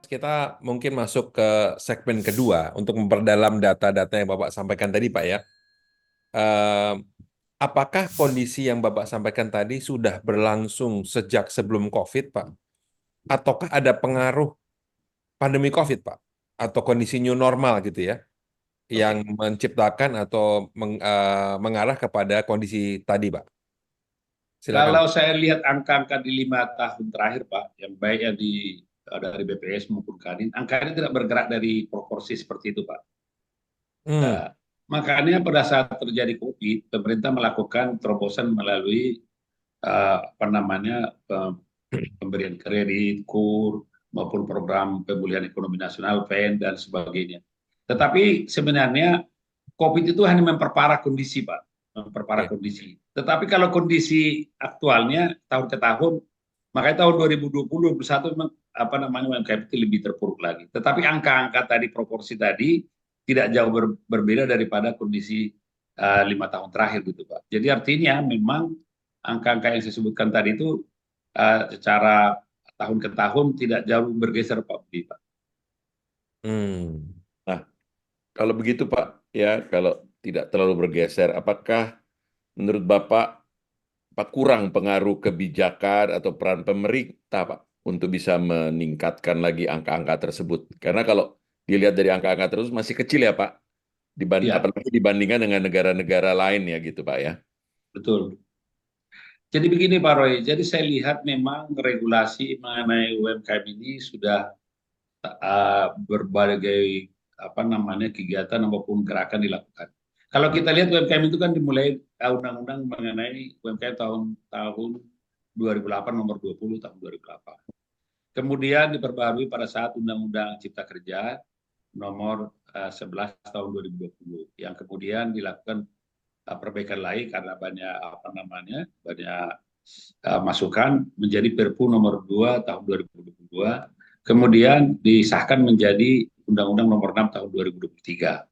kita mungkin masuk ke segmen kedua untuk memperdalam data-data yang Bapak sampaikan tadi, Pak ya. Eh, apakah kondisi yang Bapak sampaikan tadi sudah berlangsung sejak sebelum COVID, Pak? Ataukah ada pengaruh pandemi COVID, Pak? Atau kondisi new normal gitu ya, yang Oke. menciptakan atau mengarah kepada kondisi tadi, Pak? Silakan. Kalau saya lihat angka-angka di 5 tahun terakhir, Pak, yang baik yang dari BPS maupun Kadin, angkanya tidak bergerak dari proporsi seperti itu, Pak. Hmm, Nah, makanya pada saat terjadi COVID, pemerintah melakukan terobosan melalui apa namanya pemberian kredit, KUR, maupun program pemulihan ekonomi nasional (PEN) dan sebagainya. Tetapi sebenarnya COVID itu hanya memperparah kondisi, Pak, memperparah oke. kondisi. Tetapi kalau kondisi aktualnya tahun ke tahun, makanya tahun 2020-2021 memang apa namanya UMKM itu lebih terpuruk lagi. Tetapi angka-angka tadi, proporsi tadi tidak jauh berbeda daripada kondisi 5 tahun terakhir gitu, Pak. Jadi artinya memang angka-angka yang saya sebutkan tadi itu secara tahun ke tahun tidak jauh bergeser, Pak Budi, Pak. Hmm. Nah, kalau begitu Pak, ya kalau tidak terlalu bergeser, apakah menurut Bapak kurang pengaruh kebijakan atau peran pemerintah Pak untuk bisa meningkatkan lagi angka-angka tersebut? Karena kalau dilihat dari angka-angka tersebut masih kecil ya Pak, Ya, apalagi dibandingkan dengan negara-negara lain ya gitu Pak ya. betul. Jadi begini Pak Roy, jadi saya lihat memang regulasi mengenai UMKM ini sudah berbagai apa namanya kegiatan maupun gerakan dilakukan. Kalau kita lihat UMKM itu kan dimulai undang-undang mengenai UMKM tahun 2008 nomor 20 tahun 2008. Kemudian diperbarui pada saat Undang-Undang Cipta Kerja nomor 11 tahun 2020 yang kemudian dilakukan perbaikan lain karena banyak apa namanya banyak masukan menjadi Perpu nomor 2 tahun 2022, kemudian disahkan menjadi Undang-Undang nomor 6 tahun 2023.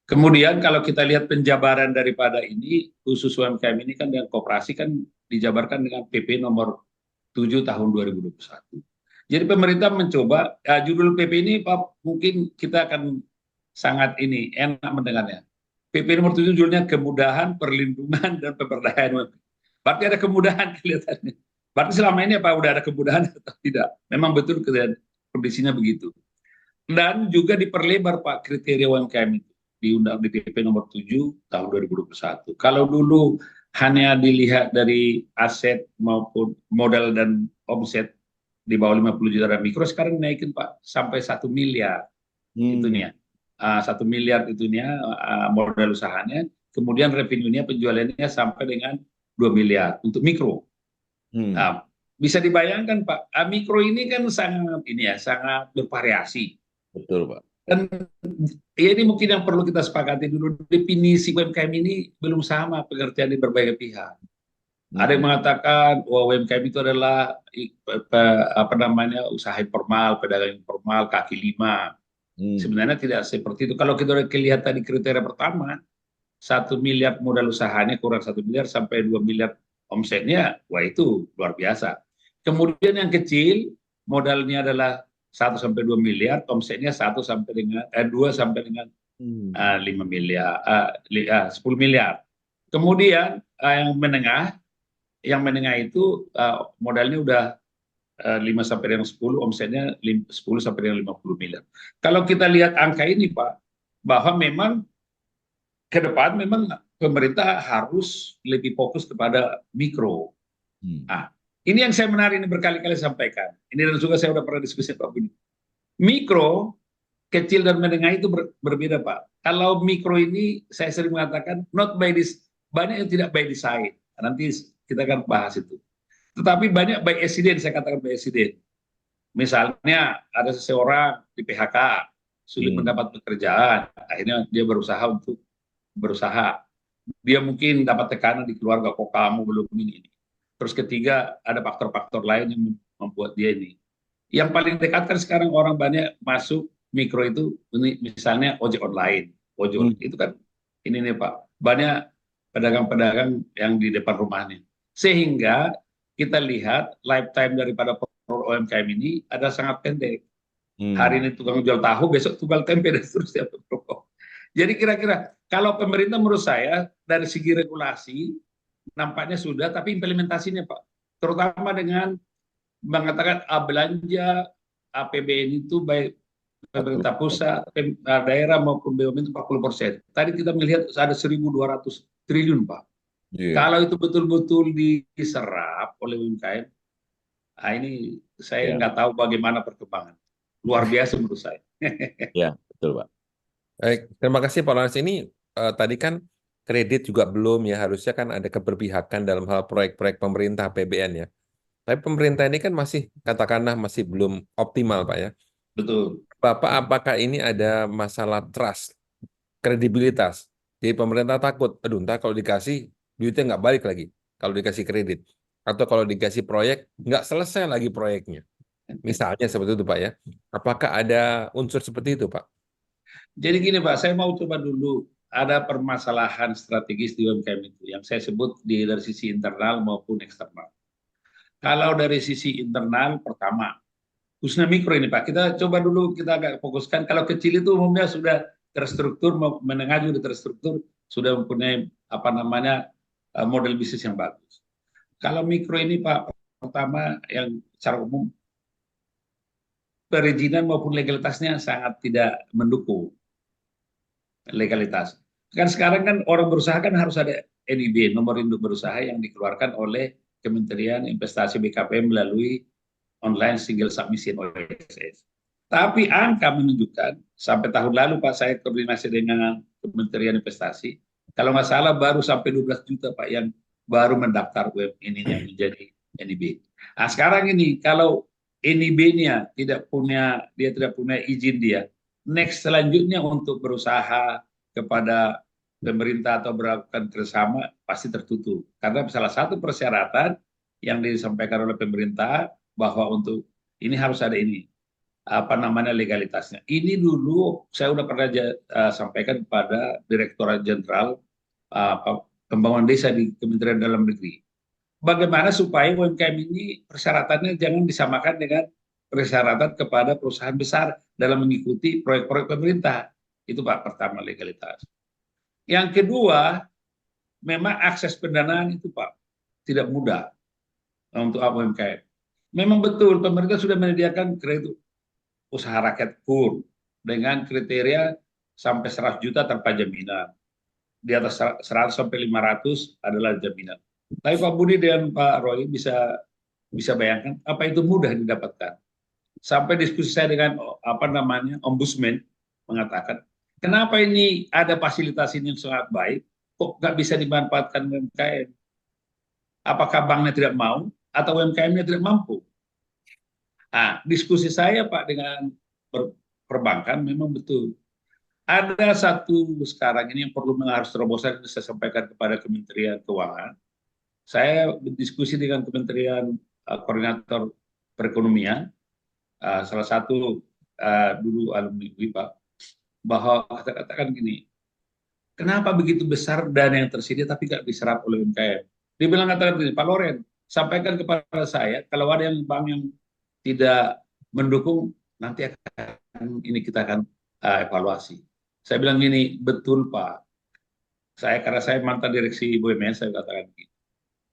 Kemudian kalau kita lihat penjabaran daripada ini khusus UMKM ini kan dengan koperasi kan dijabarkan dengan PP nomor 7 tahun 2021. Jadi pemerintah mencoba judul PP ini Pak mungkin kita akan sangat ini enak mendengarnya. PP nomor 7 judulnya kemudahan, perlindungan dan pemberdayaan UMKM. Berarti ada kemudahan kelihatannya. Berarti selama ini apa udah ada kemudahan atau tidak? Memang betul kondisinya begitu. Dan juga diperlebar Pak kriteria UMKM itu di PP nomor 7 tahun 2021. Kalau dulu hanya dilihat dari aset maupun modal dan omset di bawah 50 juta dan mikro, sekarang naikin Pak sampai 1 miliar Hmm. itunya. 1 miliar itunya modal usahanya, kemudian revenue-nya penjualannya sampai dengan 2 miliar untuk mikro. Hmm. Nah, bisa dibayangkan Pak, mikro ini kan sangat ini ya, sangat bervariasi. Betul Pak. Dan ya ini mungkin yang perlu kita sepakati dulu, definisi UMKM ini belum sama pengertian di berbagai pihak. Ada Hmm. yang mengatakan bahwa UMKM itu adalah apa namanya usaha informal, pedagang informal, kaki lima. Hmm. Sebenarnya tidak seperti itu. Kalau kita lihat tadi kriteria pertama, 1 miliar modal usahanya kurang 1 miliar sampai 2 miliar omsetnya, wah itu luar biasa. Kemudian yang kecil modalnya adalah 1 sampai 2 miliar, omsetnya 2 sampai dengan Hmm. 5 miliar, 10 miliar. Kemudian yang menengah itu modalnya udah 5 sampai dengan 10, omsetnya 10 sampai dengan 50 miliar. Kalau kita lihat angka ini Pak, bahwa memang ke depan memang pemerintah harus lebih fokus kepada mikro. Hmm. Nah, ini yang saya menarik ini berkali-kali sampaikan. Ini dan juga saya sudah pernah diskusi Pak Budi. Mikro, kecil dan menengah itu berbeda Pak. Kalau mikro ini saya sering mengatakan not by this, banyak yang tidak by design. Nanti kita akan bahas itu. Tetapi banyak by accident, saya katakan by accident. Misalnya ada seseorang di PHK, sulit Hmm. mendapat pekerjaan, akhirnya dia berusaha. Dia mungkin dapat tekanan di keluarga, kok kamu belum ini. Terus ketiga, ada faktor-faktor lain yang membuat dia ini. Yang paling dekat kan sekarang orang banyak masuk mikro itu, misalnya ojek online, ojol. Hmm. Itu kan ini nih Pak, banyak pedagang-pedagang yang di depan rumahnya. Sehingga kita lihat lifetime daripada UMKM ini ada sangat pendek. Hari Hmm. ini tukang jual tahu, besok tukang tempe dan seterusnya. Jadi kira-kira kalau pemerintah menurut saya dari segi regulasi nampaknya sudah, tapi implementasinya Pak, terutama dengan mengatakan belanja APBN itu baik pemerintah 40%. pusat, daerah maupun BUMN itu 40%. Tadi kita melihat ada 1.200 triliun Pak. Iya. Kalau itu betul-betul diserap oleh UMKM, ini saya Ya, nggak tahu bagaimana perkembangan. Luar biasa menurut saya. ya, betul, Pak. Baik, terima kasih Pak Lawrence. Ini tadi kan kredit juga belum ya, harusnya kan ada keberpihakan dalam hal proyek-proyek pemerintah PBN ya. Tapi pemerintah ini kan masih, katakanlah masih belum optimal Pak ya. Betul. Bapak, apakah ini ada masalah trust, kredibilitas? Jadi pemerintah takut, aduh ntar kalau dikasih, duitnya nggak balik lagi. Kalau dikasih kredit. Atau kalau dikasih proyek, nggak selesai lagi proyeknya. Misalnya seperti itu Pak ya. Apakah ada unsur seperti itu Pak? Jadi gini Pak, saya mau coba dulu ada permasalahan strategis di UMKM itu yang saya sebut dari sisi internal maupun eksternal. Kalau dari sisi internal, pertama, khususnya mikro ini Pak, kita coba dulu kita agak fokuskan. Kalau kecil itu umumnya sudah terstruktur, menengah juga terstruktur, sudah mempunyai apa namanya model bisnis yang bagus. Kalau mikro ini Pak, pertama yang secara umum perizinan maupun legalitasnya sangat tidak mendukung legalitas. Kan sekarang kan orang berusaha kan harus ada NIB, nomor induk berusaha yang dikeluarkan oleh Kementerian Investasi BKPM melalui online single submission OSS. Tapi angka menunjukkan sampai tahun lalu Pak saya koordinasi dengan Kementerian Investasi, kalau nggak salah baru sampai 12 juta Pak yang baru mendaftar web ininya menjadi NIB. Nah sekarang ini kalau NIB-nya dia tidak punya izin dia, next selanjutnya untuk berusaha kepada pemerintah atau melakukan kerjasama pasti tertutup karena salah satu persyaratan yang disampaikan oleh pemerintah bahwa untuk ini harus ada ini apa namanya legalitasnya. Ini dulu saya sudah pernah sampaikan kepada Direktorat Jenderal Pembangunan Desa di Kementerian Dalam Negeri. Bagaimana supaya UMKM ini persyaratannya jangan disamakan dengan persyaratan kepada perusahaan besar dalam mengikuti proyek-proyek pemerintah. Itu Pak pertama legalitas. Yang kedua, memang akses pendanaan itu Pak tidak mudah untuk UMKM. Memang betul pemerintah sudah menyediakan kredit usaha rakyat KUR dengan kriteria sampai 100 juta tanpa jaminan. Di atas 100 sampai 500 adalah jaminan. Tapi Pak Budi dan Pak Roy bisa bayangkan apa itu mudah didapatkan. Sampai diskusi saya dengan apa namanya ombudsman mengatakan, kenapa ini ada fasilitas ini yang sangat baik, kok nggak bisa dimanfaatkan UMKM? Apakah banknya tidak mau atau UMKM-nya tidak mampu? Nah, diskusi saya Pak dengan perbankan memang betul. Ada satu sekarang ini yang perlu harus terobosan yang saya sampaikan kepada Kementerian Keuangan. Saya berdiskusi dengan Kementerian Koordinator Perekonomian, salah satu dulu alumni UI Pak, bahwa katakan gini, kenapa begitu besar dana yang tersedia tapi nggak diserap oleh UMKM? Dia bilang katakan gini, Pak Loren, sampaikan kepada saya kalau ada yang bank yang tidak mendukung nanti akan ini kita akan evaluasi. Saya bilang gini, betul Pak. Karena saya mantan direksi BUMN, saya katakan gini.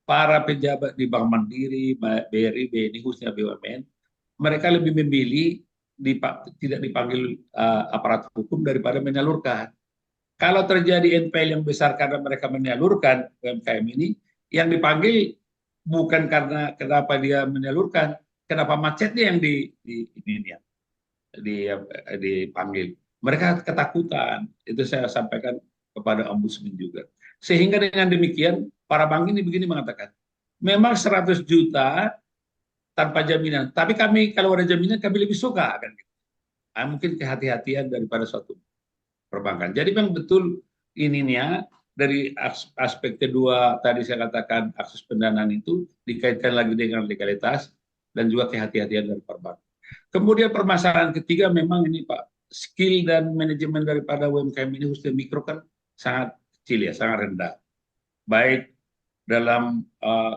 Para pejabat di Bank Mandiri, BRI, BNI, khususnya BUMN, mereka lebih memilih tidak dipanggil aparat hukum daripada menyalurkan. Kalau terjadi NPL yang besar karena mereka menyalurkan UMKM ini, yang dipanggil bukan karena kenapa dia menyalurkan, kenapa macetnya yang dipanggil. Mereka ketakutan. Itu saya sampaikan kepada ombudsman juga. Sehingga dengan demikian, para bank ini begini mengatakan, memang 100 juta tanpa jaminan, tapi kami kalau ada jaminan kami lebih suka kan gitu. Nah, mungkin kehati-hatian daripada suatu perbankan. Jadi memang betul ininya dari aspek kedua tadi saya katakan akses pendanaan itu dikaitkan lagi dengan legalitas dan juga kehati-hatian dari perbankan. Kemudian permasalahan ketiga memang ini Pak, skill dan manajemen daripada UMKM ini khususnya mikro kan sangat kecil ya, sangat rendah. Baik dalam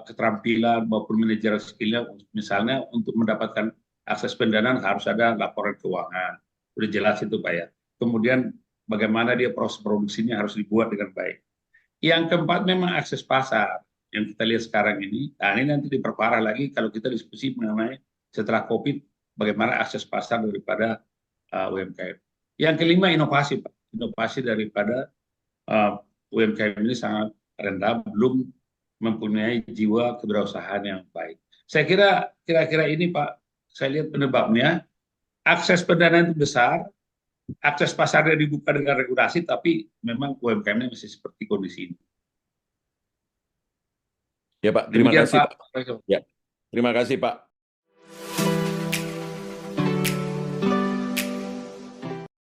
keterampilan maupun manajer skillnya misalnya untuk mendapatkan akses pendanaan harus ada laporan keuangan. Udah jelas itu Pak ya. Kemudian bagaimana dia proses produksinya harus dibuat dengan baik. Yang keempat memang akses pasar yang kita lihat sekarang ini. Nah ini nanti diperparah lagi kalau kita diskusi mengenai setelah COVID bagaimana akses pasar daripada UMKM. Yang kelima inovasi Pak. Inovasi daripada UMKM ini sangat rendah, belum mempunyai jiwa kewirausahaan yang baik. Saya kira ini Pak, saya lihat penyebabnya akses pendanaan itu besar, akses pasarnya dibuka dengan regulasi, tapi memang UMKM-nya masih seperti kondisi ini. Ya Pak, terima Demikian kasih Pak. Pak. Ya, terima kasih Pak.